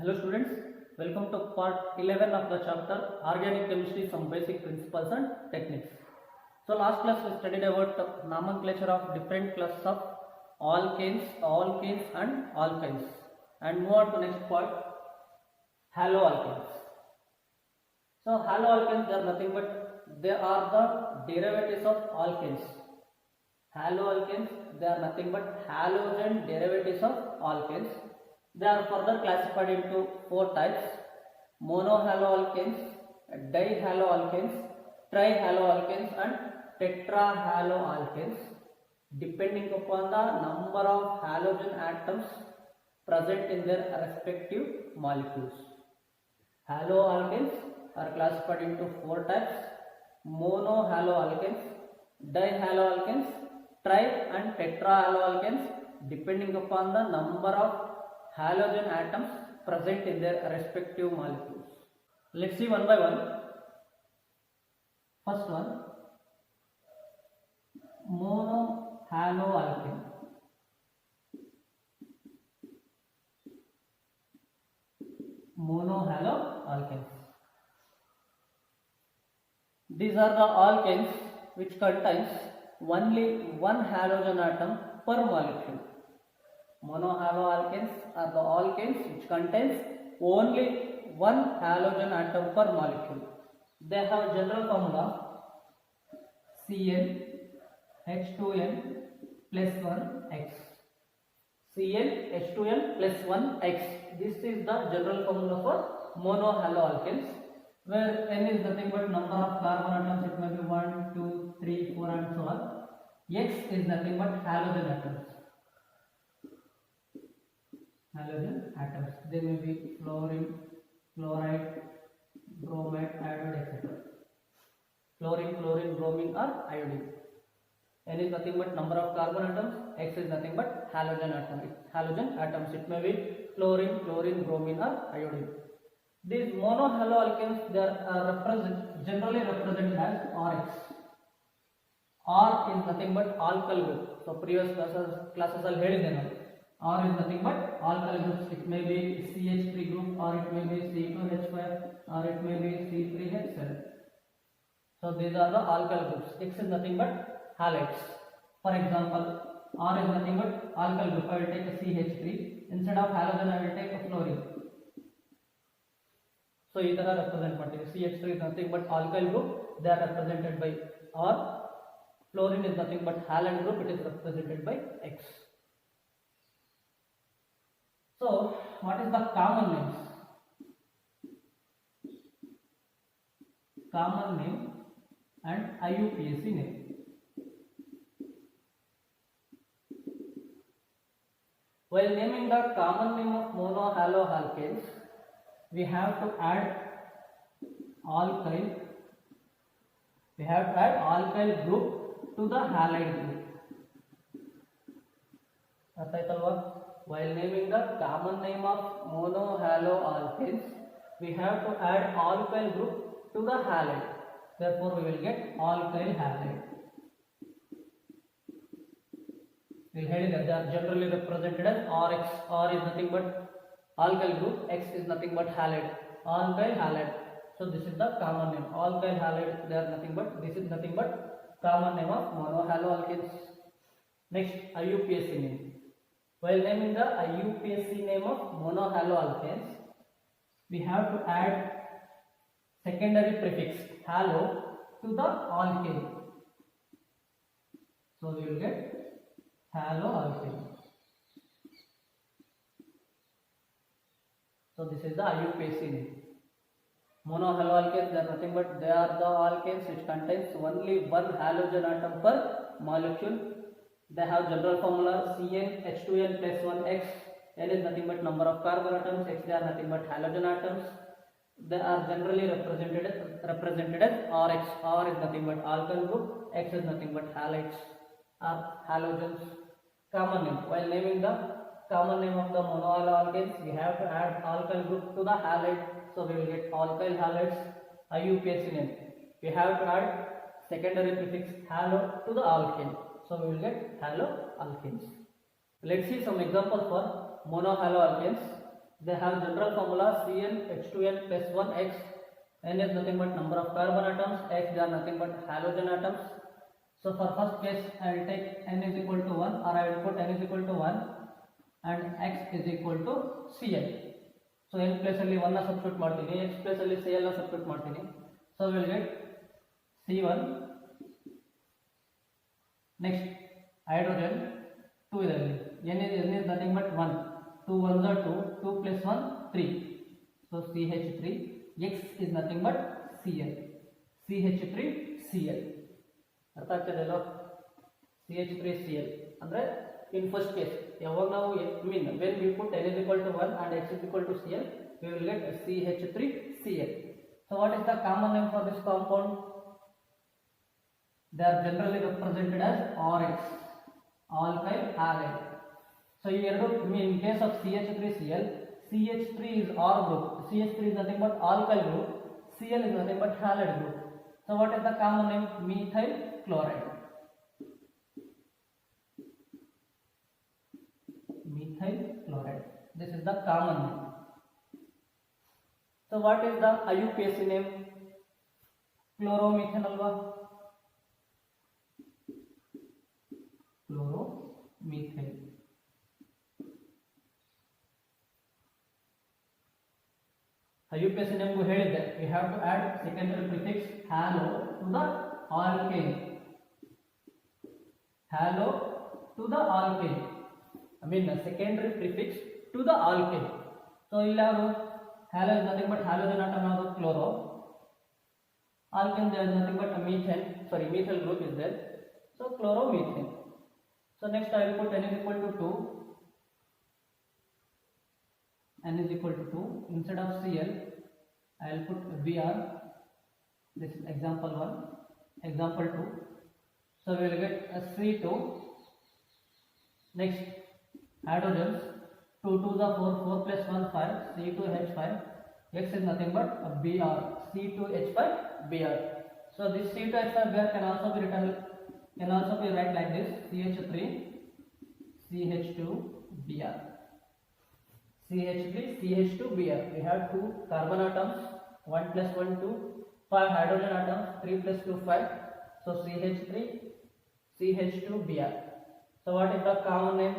Hello students, welcome to part 11 of the chapter Organic Chemistry, some basic principles and techniques. So last class we studied about the nomenclature of different classes of alkanes and alkynes, and move on to next part, haloalkanes. So haloalkanes, they are nothing but they are the derivatives of alkanes. Haloalkanes, they are nothing but halogen derivatives of alkanes. They are further classified into four types: monohaloalkanes, dihaloalkanes, trihaloalkanes, and tetrahaloalkanes, depending upon the number of halogen atoms present in their respective molecules. Haloalkanes are classified into four types: monohaloalkanes, dihaloalkanes, tri and tetrahaloalkanes, depending upon the number of halogen atoms present in their respective molecules. Let's see one by one. First one, monohaloalkane. Monohaloalkanes. These are the alkanes which contains only one halogen atom per molecule. Monohaloalkanes are the alkanes which contains only one halogen atom per molecule. They have general formula Cl H2n plus 1x. Cl H2n plus 1x. This is the general formula for monohaloalkanes, where n is nothing but number of carbon atoms. It may be 1, 2, 3, 4 and so on. X is nothing but halogen atoms. Halogen atoms. They may be fluorine, chloride, bromide, iodide, etc. Fluorine, chlorine, bromine or iodine. N is nothing but number of carbon atoms. X is nothing but halogen atoms. It may be fluorine, chlorine, bromine or iodine. These monohaloalkanes, they are generally represented as Rx. R is nothing but alkyl group. So previous classes all ಹೇಳಿದ್ದೇನೆ. R is nothing but alkyl groups. It may be CH3 group, or it may be C2H5, or it may be C3H7. So these are the alkyl groups. X is nothing but halides. For example, R is nothing but alkyl group. I will take a CH3. Instead of halogen, I will take a fluorine. So this is represented. CH3 is nothing but alkyl group. They are represented by R. Fluorine is nothing but halide group. It is represented by X. So, what is the common names? Common name and IUPAC name. While naming the common name of monohaloalkanes, we have to add alkyl. We have to add alkyl group to the halide group. While naming the common name of monohaloalkanes, we have to add alkyl group to the halide. Therefore, we will get alkyl halide. We will have they are generally represented as Rx. R is nothing but alkyl group. X is nothing but halide. Alkyl halide. So this is the common name. Alkyl halide. They are nothing but. This is nothing but common name of monohaloalkanes. Next, IUPAC name. While naming the IUPAC name of monohaloalkanes, we have to add secondary prefix halo to the alkane. So we will get haloalkane. So this is the IUPAC name. Monohaloalkanes, they are nothing but they are the alkanes which contains only one halogen atom per molecule. They have general formula Cn H2n plus 1x. N is nothing but number of carbon atoms. X, they are nothing but halogen atoms. They are generally represented as Rx. R is nothing but alkyl group. X is nothing but halides or halogens. Common name. While naming the common name of the monohaloalkanes, we have to add alkyl group to the halide. So we will get alkyl halides. IUPAC name. We have to add secondary prefix halo to the alkane. So we will get haloalkanes. Let's see some examples for monohaloalkanes. they have general formula CnH2n plus 1x. N is nothing but number of carbon atoms, X they are nothing but halogen atoms. So for first case I will take N is equal to 1, or I will put N is equal to 1 and X is equal to Cl. So N place ಅಲ್ಲಿ 1 substitute ಮಾಡ್ತೀನಿ, X place ಅಲ್ಲಿ Cl substitute ಮಾಡ್ತೀನಿ. So we will get C1. Next hydrogen 2 ಇದರಲ್ಲಿ N is nothing but 1, 2 1s are 2, 2 plus 1 3. So CH3. X is nothing but Cl, CH3Cl. ಅರ್ಥ ಆಗ್ತದಲ್ಲ? CH3Cl ಅಂದ್ರೆ in first case ಯಾವಾಗ ನಾವು when we put N is equal to 1 and X is equal to Cl, we will get CH3Cl. So what is the common name for this compound? They are generally represented as RX, alkyl halide. So in case of CH3Cl, CH3 is R group, CH3 is nothing but alkyl group, Cl is nothing but halide group. So what is the common name? Methyl chloride. Methyl chloride. This is the common name. So what is the IUPAC name? Chloromethane alva? Chloromethane. IUPAC name को ಹೇಳಿದ್ದೆ, we have to add secondary prefix halo to the alkane. Halo to the alkane. I mean the secondary prefix to the alkane. So ಇಲ್ಲಿ ಯಾರು halo is nothing but halogen atom ಯಾವುದು chloro. Alkane there is nothing but a methane, methyl group is there. So chloromethane. So next I will put N is equal to 2. N is equal to 2. Instead of Cl, I will put Br. This is example 1, example 2. So we will get a C2. Next, hydrogens. 2 2s are 4, 4 plus 1 5, C2H5. X is nothing but a Br, C2H5 Br. So this C2H5 Br can also be written, can also be written like this: CH3, CH2 Br. CH3, CH2 Br. We have 2 carbon atoms, 1 plus 1 2, 5 hydrogen atoms, 3 plus 2 5. So CH3, CH2 Br. So what is the common name?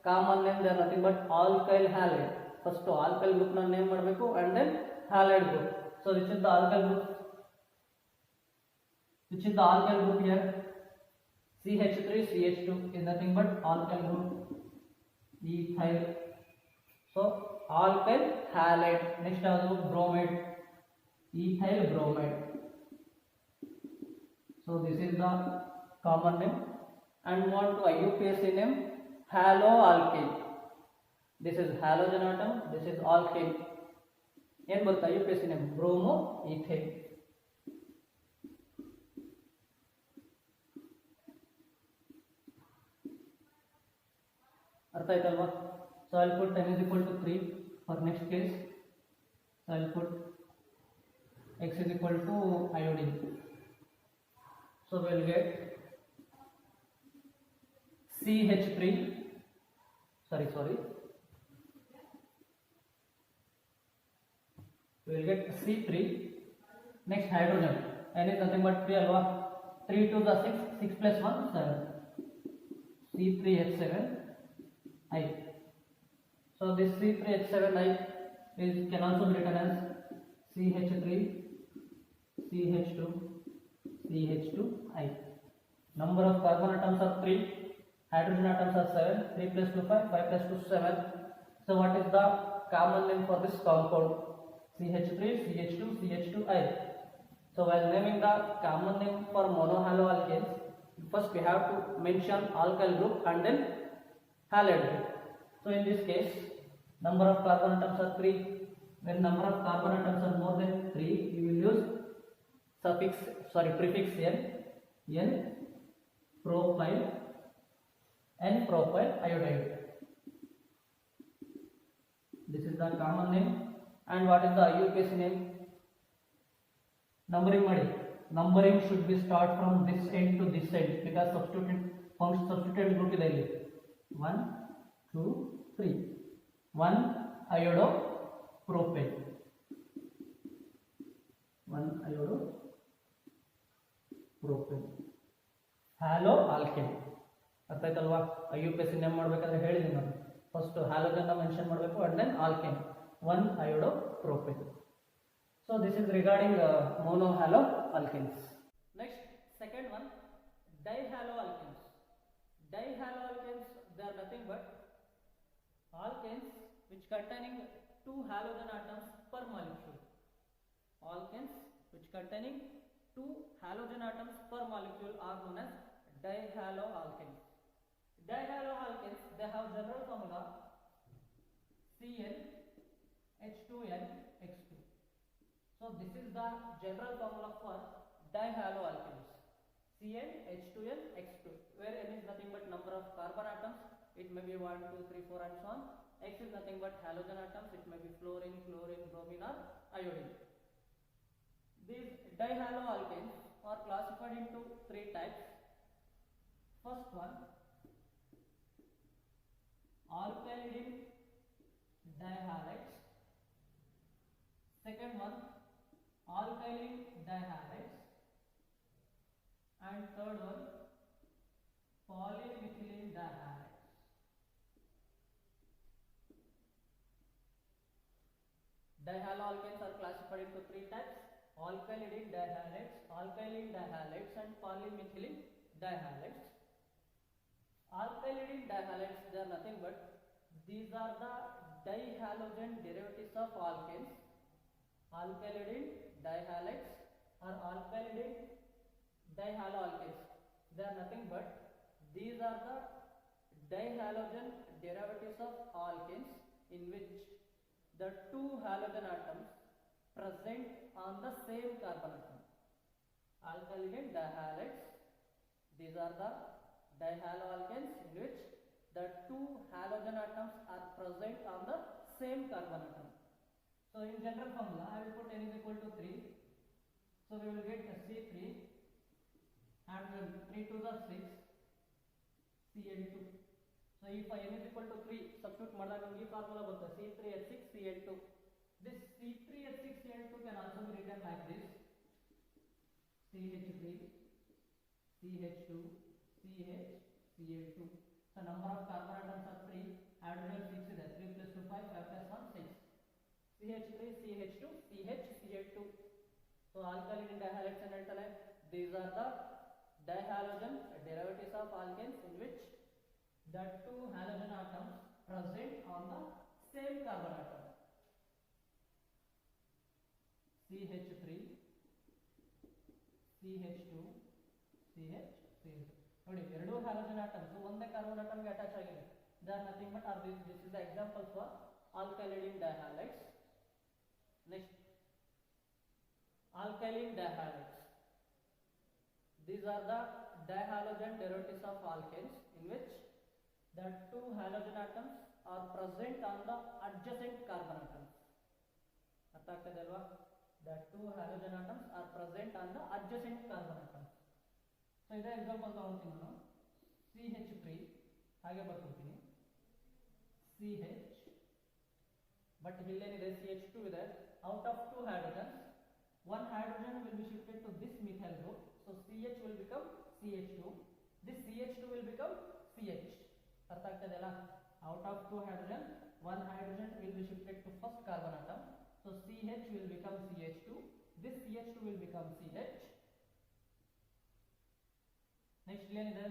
Common name they are nothing but alkyl halide. First alkyl group na name ಮಾಡಬೇಕು and then halide group. So this is the alkyl group. Which is the alkyl group here? CH3, CH2 is nothing but alkyl group. Ethyl. So alkyl halide. Next also bromide, ethyl bromide. So this is the common name. And what to IUPAC name? Haloalkane. This is halogen atom, this is alkane. ಏನು ಬರುತ್ತೆ IUPAC name? Bromoethane. ಅರ್ಥ ಆಯ್ತಲ್ವಾ? So I'll put N is equal to 3 for next case. So I'll put X is equal to iodine. So we'll get CH3, we will get C3. Next hydrogen, N is nothing but 3 alva, 3 2s are 6, 6 plus 1 7, C3H7I. So this C3H7I can also be written as CH3, CH2, CH2I. Number of carbon atoms are 3, hydrogen atoms are 7, 3 plus 2 5, 5 plus 2 7. So what is the common name for this compound? CH3, CH2, CH2I. So while naming the common name for monohaloalkanes, first we have to mention alkyl group and then halide group. So in this case, number of carbon atoms are 3. When number of carbon atoms are more than 3, we will use prefix N propyl iodide. This is the common name. And what is the IUPAC name? Numbering ಮಾಡಿ. Numbering should be start from this end to this end because substituted group ಇದೆ ಇಲ್ಲಿ. 1 2 3. 1 iodo alkane. ಅರ್ಥ ಆಯ್ತಲ್ವಾ? IUPAC name ಮಾಡಬೇಕಾದ್ರೆ ಹೇಳಿದ್ದೀನಿ ನಾನು, first halogen mention ಮಾಡಬೇಕು and then alkane 1-iodopropane. So this is regarding monohalo alkenes. Next, second one, dihaloalkenes. Dihaloalkenes, they are nothing but alkenes which containing 2 halogen atoms per molecule. Alkenes which containing 2 halogen atoms per molecule are known as dihaloalkenes. Dihaloalkenes, they have general formula CnH2nX2. So this is the general formula for dihaloalkenes, CnH2nX2, where N is nothing but number of carbon atoms. It may be 1, 2, 3, 4 and so on. X is nothing but halogen atoms. It may be fluorine, chlorine, bromine or iodine. These dihaloalkenes are classified into 3 types. First one, alkylidine dihalides. Second one, alkyline dihalides. And third one, polymethylene dihalides. Dihaloalkenes are classified into 3 types: alkylidine dihalides, alkyline dihalides and polymethylene dihalides. Alkylidine dihalides, they are nothing but these are the dihalogen derivatives of alkenes. Alkylidine dihalides or alkylidine dihaloalkenes, they are nothing but these are the dihalogen derivatives of alkenes in which the 2 halogen atoms present on the same carbon atom. Alkylidine dihalides, these are the dihaloalkenes in which the 2 halogen atoms are present on the same carbon atom. So in general formula, I will put N is equal to 3. So we will get C3 and 3 to the 6, Cl2. So if N is equal to 3, substitute ಮಾಡಿದಾಗ ನಮಗೆ ಈ formula ಬರುತ್ತೆ C3H6 Cl2. This C3H6 Cl2 can also be written like this: CH3 CH2 CH Cl2. So number of carbon atoms are 3, hydrogen 6 is 3 plus 2 5, 5 plus 1 6. CH3 CH2 CH Cl2. So alkylidine dihalides and ಹೇಳ್ತಾರೆ, these are the dihalogen derivatives of alkenes in which the 2 halogen atoms present on the same carbon atom. CH3 CH2 CH Cl2. ನೋಡಿ, ಎರಡು halogen atoms ಒಂದೇ carbon ಆಟಮ್ಗೆ attach ಆಗಿದೆ. They are nothing but this is the example for alkylidine dihalides. Next, alkyline dihalides. These are the dihalogen derivatives of alkenes in which the 2 halogen atoms are present on the adjacent carbon atoms. ಅರ್ಥ ಆಗ್ತದೆ ಅಲ್ವಾ? The 2 halogen atoms are present on the adjacent carbon atoms. So ಇದೇ example ತಗೊಳ್ತೀನಿ ನಾನು. CH3 ಹಾಗೆ ಬರ್ಕೊಳ್ತೀನಿ, CH, but ಇಲ್ಲೇನಿದೆ CH2 ಇದೆ. Out of 2 hydrogens, 1 hydrogen will be shifted to this methyl group. So CH will become CH2. This CH2 will become CH. ಅರ್ಥ ಆಗ್ತದೆ ಅಲ್ಲ? Out of 2 hydrogen, 1 hydrogen will be shifted to first carbon atom. So CH will become CH2. This CH2 will become CH. Next ಏನಿದೆ?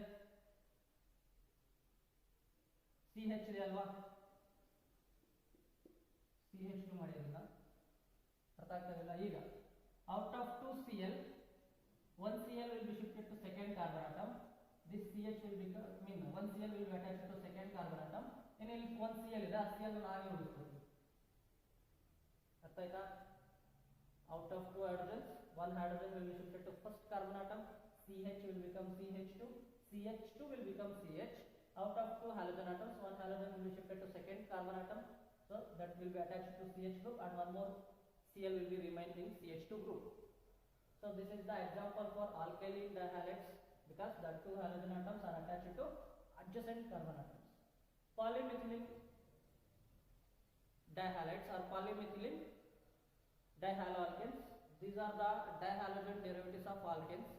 CH ಇದೆ ಅಲ್ವಾ? CH2 ಮಾಡಿರಲಿಲ್ಲ, ಅರ್ಥ ಆಗ್ತದಿಲ್ಲ. ಈಗ out of 2 Cl, 1 Cl will be shifted to second carbon atom. This CH will become, one Cl will be attached to second carbon atom. ಇನ್ನು ಇಲ್ಲಿ 1 Cl ಇದೆ, ಆ Cl ಅನ್ನು ಹಾಗೆ ಉಳಿಸ್ಕೊಳ್ತೀವಿ. ಅರ್ಥ ಆಯ್ತಾ? Out of 2 hydrogens, 1 hydrogen will be shifted to first carbon atom. CH will become CH2. CH2 will become CH. Out of 2 halogen atoms, 1 halogen will be shifted to second carbon atom. So that will be attached to CH group and one more Cl will be remain in CH2 group. So this is the example for alkyline dihalides because the 2 halogen atoms are attached to adjacent carbon atoms. Polymethylene dihalides or polymethylene dihaloalkenes. These are the dihalogen derivatives of alkenes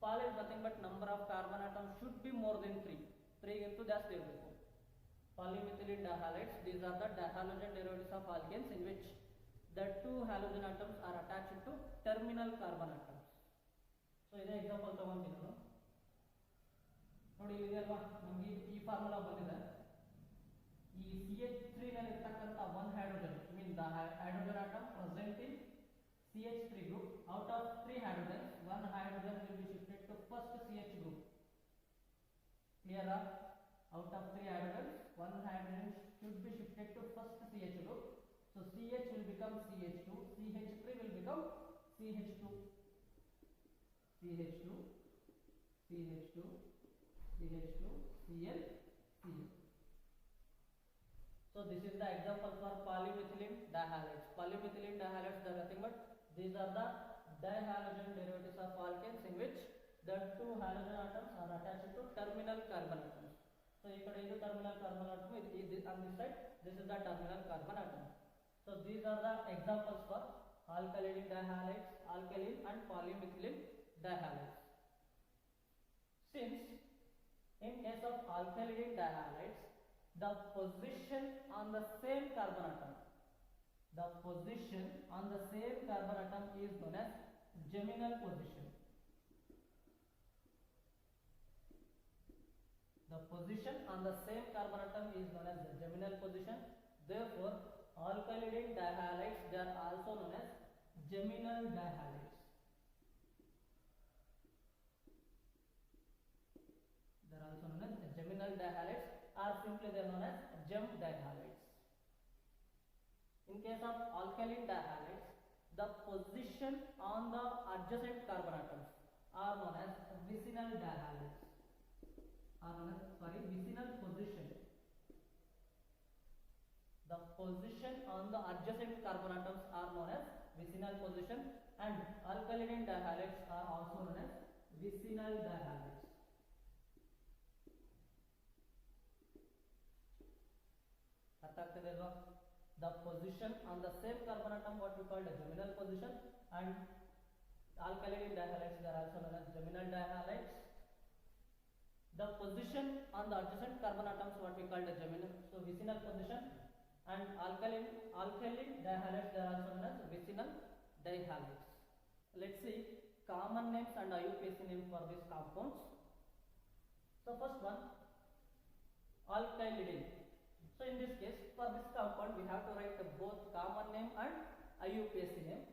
Pol is nothing but number of carbon atoms should be more than 3. 3 ಗಿಂತ ಜಾಸ್ತಿ ಇರಬೇಕು. Polymethylene dihalides, these are the dihalogen derivatives of alkanes in which the two halogen atoms are attached to terminal carbon atoms. So ಇದೇ example ತಗೊಂತೀನಿ ನಾನು. ನೋಡಿ ಇಲ್ಲಿ ಅಲ್ವಾ ನಮಗೆ ಈ ಫಾರ್ಮುಲಾ ಬಂದಿದೆ. ಈ CH3 ನಲ್ಲಿ ಇರತಕ್ಕಂತ one hydrogen, mean the hydrogen atom present in CH3 group, out of 3 hydrogens, one hydrogen will be shifted to first CH group. Clear? Out of 3 hydrogens, one hydrogen should be shifted to first CH group. So CH will become CH2, CH3 will become CH2, CH2, CH2, CH2, Cl, Cl. So this is the example for polymethylene dihalides. Polymethylene dihalides are nothing but these are the dihalogen derivatives of alkanes in which the two halogen atoms are attached to terminal carbon atoms. So here is the terminal carbon atom, on this side this is the terminal carbon atom. So these are the examples for alkaline dihalides, alkaline and polymethylene dihalides. Since in case of alkaline dihalides, the position on the same carbon atom, the position on the same carbon atom is known as geminal position. The position on the same carbon atom is known as the geminal position. Therefore, alkaline dihalides, they are also known as geminal dihalides. They are also known as geminal dihalides, or simply they are known as gem dihalides. In case of alkaline dihalides, the position on the adjacent carbon atoms are known as vicinal dihalides. Vicinal position. The position on the adjacent carbon atoms are known as vicinal position, and alkaline dihalides are also known as vicinal dihalides. The position on the same carbon atom, what we call the geminal position, and alkaline dihalides, they are also known as geminal dihalides. The position on the adjacent carbon atoms, what we call the geminal, so vicinal position, and alkaline dihalides, they are also known as vicinal dihalides. Let's see common names and IUPAC name for these compounds. So first one, alkylidine. So in this case, for this compound we have to write both common name and IUPAC name.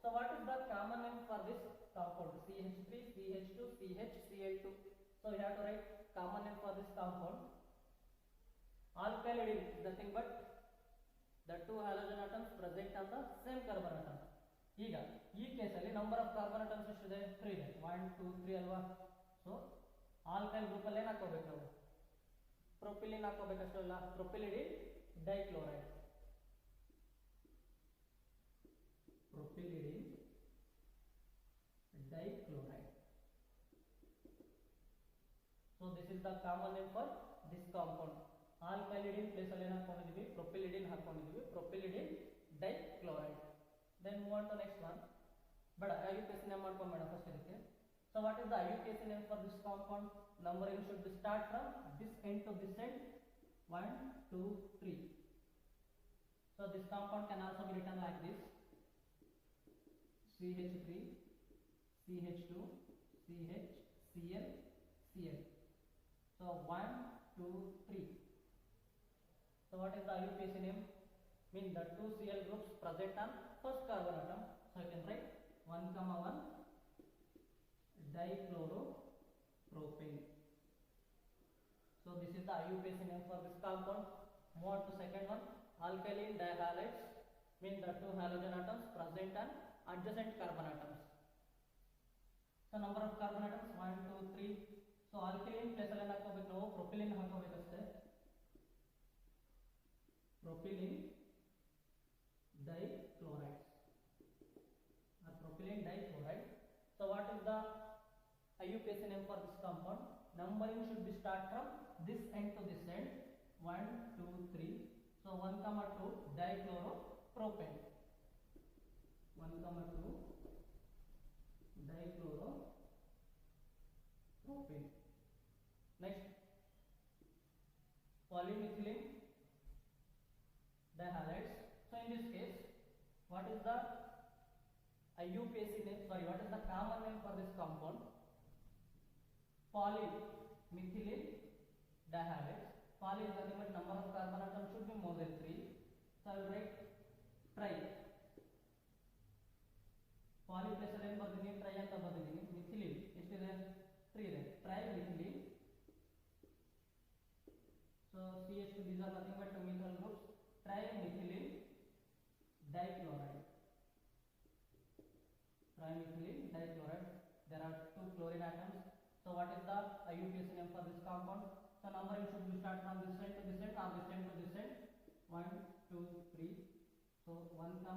So what is the common name for this compound? CH3, CH2, CH, Cl2. So we have to write common name for this compound. Alkylidine is nothing but the two halogen atoms present on the same carbon atom. ಈಗ ಈ ಕೇಸಲ್ಲಿ number of carbon atoms ಎಷ್ಟಿದೆ? 3 ಇದೆ. 1 2 3 ಅಲ್ವಾ? So alkyl group ಅಲ್ಲಿ ಏನು ಹಾಕೋಬೇಕು ನಾವು? ಪ್ರೊಪಿಲಿನ್ ಹಾಕೋಬೇಕಷ್ಟೇ ಅಲ್ಲ, ಪ್ರೊಪಿಲಿಡಿನ್ ಡೈಕ್ಲೋರೈಡ್. ಪ್ರೊಪಿಲಿಡಿನ್ ಡೈಕ್ಲೋರೈಡ್. So this is the common name for this compound. Alkylidine place ಅಲ್ಲಿ ಏನು ಹಾಕೊಂಡಿದೀವಿ? ಪ್ರೊಪಿಲಿಡಿನ್ ಹಾಕೊಂಡಿದೀವಿ. Propylidene dichloride. Then move on to next one. But IUPAC name ಮಾಡ್ಕೊಂಬೇಡ ಫಸ್ಟ್ ಇದಕ್ಕೆ. So what is the IUPAC name for this compound? Numbering should be start from this end to this end. 1 2 3. So this compound can also be written like this: CH3, CH2, CH, Cl, Cl. So 1 2 3. So what is the IUPAC name? Mean the two Cl groups present on first carbon atom. So I can write 1,1 dichloro-propane. So this is the IUPAC name for this compound. Move on to second one, alkaline dihalides. Mean the two halogen atoms present on adjacent carbon atoms. So number of carbon atoms 1 2 3. So alkaline place ಅಲ್ಲಿ ಹಾಕೋಬೇಕು ನಾವು, ಪ್ರೊಪಿಲಿನ್ ಹಾಕೋಬೇಕಷ್ಟೇ. ಪ್ರೊಪಿಲಿನ್ dichlorides or propylene dichloride. So what is the IUPAC name for this compound? Numbering should be start from this end to this end. 1 2 3. So 1,2 dichloropropane. 1,2 dichloro Next, polymethylene dihalides. So in this case, what is the IUPAC name? Sorry, what is the common name for this compound? Polymethylene dihalides. Poly is nothing but number of carbon atoms should be more than 3. So I will write tri. Poly plus again ಬರ್ದಿದ್ದೀನಿ, tri ಅಂತ ಬರ್ದಿದ್ದೀನಿ. ಮಿಥಿಲಿನ್ ಎಷ್ಟಿದೆ? 3 ಇದೆ. Trimethylene. So CH2, these are nothing but methyl groups. Trimethylene dichloride. Trimethylene dichloride. There are 2 chlorine atoms. So what is the IUPAC name for this compound? So numbering should be start from this end to this end or this end to this end. 1, 2, 3. So 1, 2.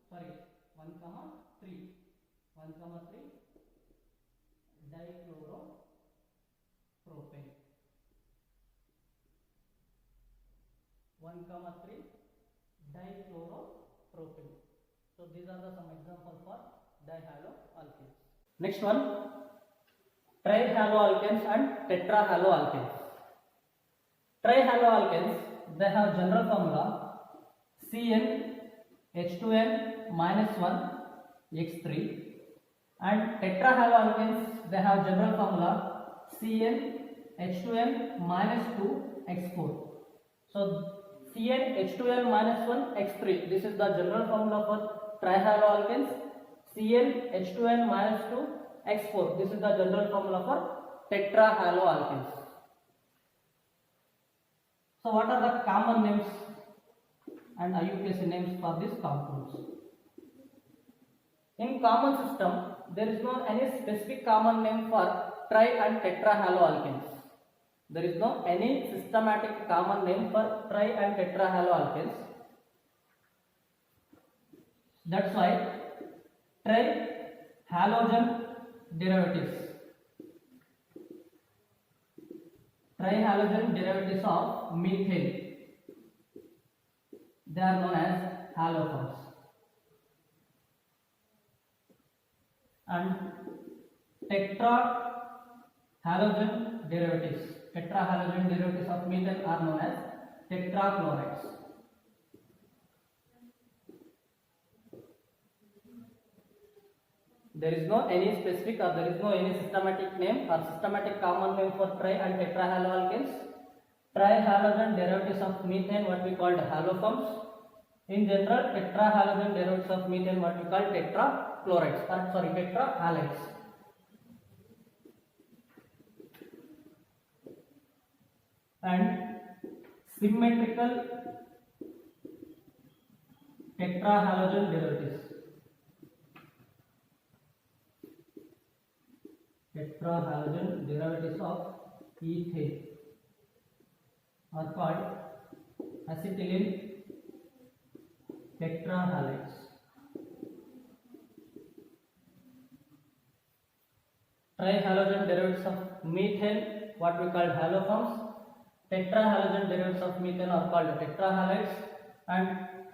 Sorry, 1, 3. 1, 3. Dichloropropane. 1, 3. Dichloropropane. So these are the some examples for dihaloalkanes. Next one, trihaloalkanes and tetrahaloalkanes. Trihaloalkanes, they have general formula CnH2n minus 1 X3, and tetrahaloalkanes, they have general formula CnH2n minus 2 X4. So CnH2n minus 1 X3, this is the general formula for trihaloalkanes. CnH2n minus 2 X4, this is the general formula for tetrahaloalkanes. So what are the common names and IUPAC names for these compounds? In common system, there is no any specific common name for tri and tetrahaloalkanes. There is no any systematic common name for tri and tetrahaloalkanes. That's why trihalogen derivatives. Trihalogen derivatives of methane, they are known as haloforms. And tetrahalogen derivatives of methane are known as tetrachlorides. There is no any specific or there is no any systematic name or systematic common name for tri and tetrahaloalkanes. Trihalogen derivatives of methane, what we called haloforms. In general, tetrahalogen derivatives of methane, what we call tetrachlorides or tetrahalides. And symmetrical tetrahalogen derivatives. Tetrahalogen derivatives of ethane are called acetylene tetrahalides. Trihalogen derivatives of methane, what we call haloforms. Tetrahalogen derivatives of methane are called tetrahalides, and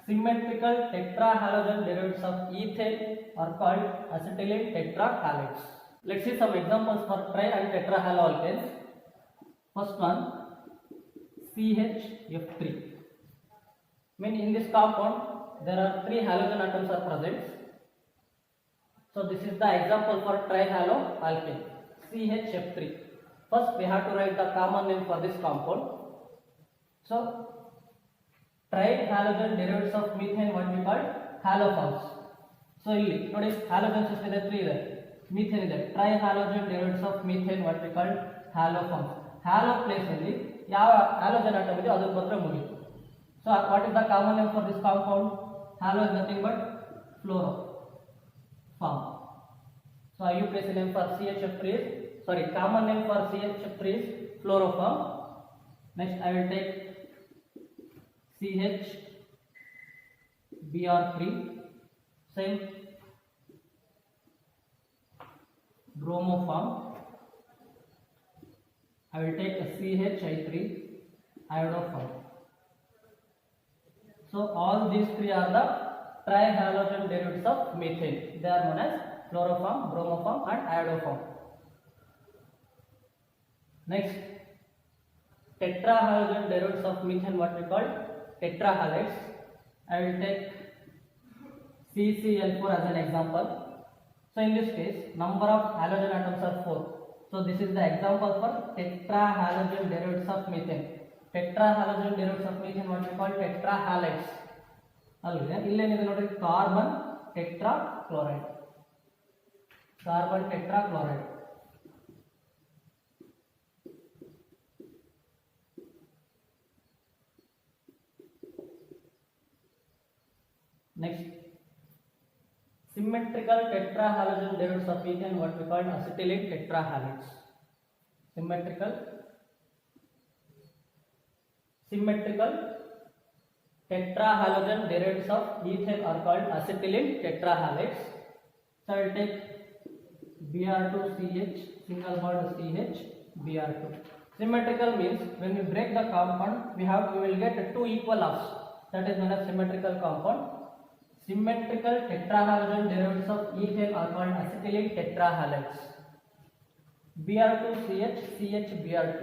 symmetrical tetrahalogen derivatives of ethane are called acetylene tetrahalides. Let's see some examples for tri and tetrahaloalkanes. First one, CHF3. In this compound there are 3 halogen atoms are present. So this is the example for trihaloalkane, CHF3. First we have to write the common name for this compound. So trihalogen derivatives of methane, what we call haloforms. So ಇಲ್ಲಿ ನೋಡಿ halogens ಎಷ್ಟಿದೆ? 3 ಇದೆ. Methane ಇದೆ. Trihalogen derivatives of methane, what we call haloforms. Halo place ಅಲ್ಲಿ ಯಾವ halogen atom ಇದೆಯೋ ಅದಕ್ಕೆ ಬಂದ್ರೆ ಮುಗಿತು. So what is the common name for this compound? Halo is nothing but fluoroform. So IUPAC name for CHF3 is, sorry, common name for CHF3 is fluoroform. Next I will take CHBr3, same bromoform. I will take a CHI3 iodoform. So all these 3 are the trihalogen derivatives of methane. They are known as fluoroform, bromoform and iodoform. Next, tetrahalogen derivatives of methane, what we call tetrahalides. I will take CCl4 as an example. So in this case, number of halogen atoms are 4. So this is the example for tetrahalogen derivatives of methane. Tetrahalogen derivatives of methane, what we call tetrahalides. ಅಲ್ಲಿದೆ ಇಲ್ಲೇನಿದೆ ನೋಡ್ರಿ, carbon tetrachloride. Carbon tetrachloride. Next, symmetrical tetrahalogen derivatives of methane, what we call acetylene tetrahalides. Symmetrical tetrahalogen derivatives of ethane are called acetylene tetrahalides. So I will take Br2CH, single bond CH, Br2. Symmetrical means when we break the compound, we will get two equal halves. That is known as symmetrical compound. Symmetrical tetrahalogen derivatives of ethane are called acetylene tetrahalides. Br2CH, CH, Br2.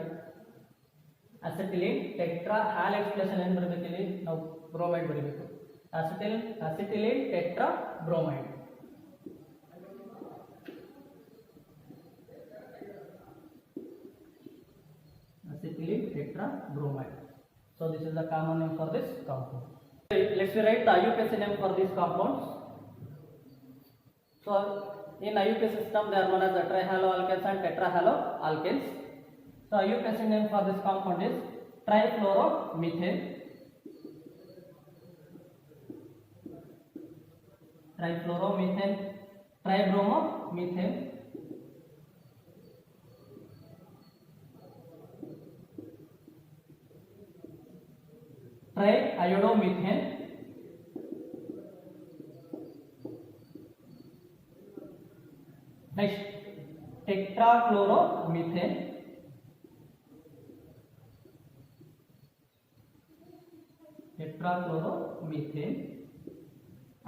Acetylene tetrahalides plus ಏನು ಬರಬೇಕು ಇಲ್ಲಿ ನಾವು bromide ಬರಬೇಕು. acetylene tetrabromide. Acetylene tetrabromide. So this is the common name for this compound. Let's write the IUPAC name for these compounds. So in IUPAC system they are known as the trihaloalkanes and tetrahaloalkanes. So IUPAC name for this compound is trifluoromethane. Trifluoromethane, tribromomethane, triiodomethane, next tetrachloromethane,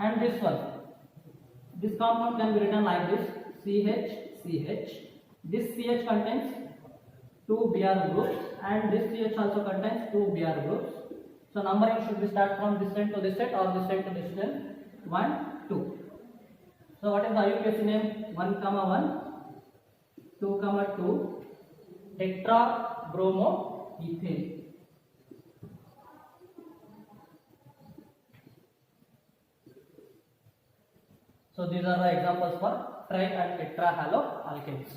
and this one. This compound can be written like this: CH. This CH contains 2 Br groups and this CH also contains 2 Br groups. So numbering should be start from this end to this end or this end to this end. 1, 2. So what is the IUPAC name? 1, 1, 2, 2, tetrabromomethane. So these are the examples for tri and tetrahaloalkanes.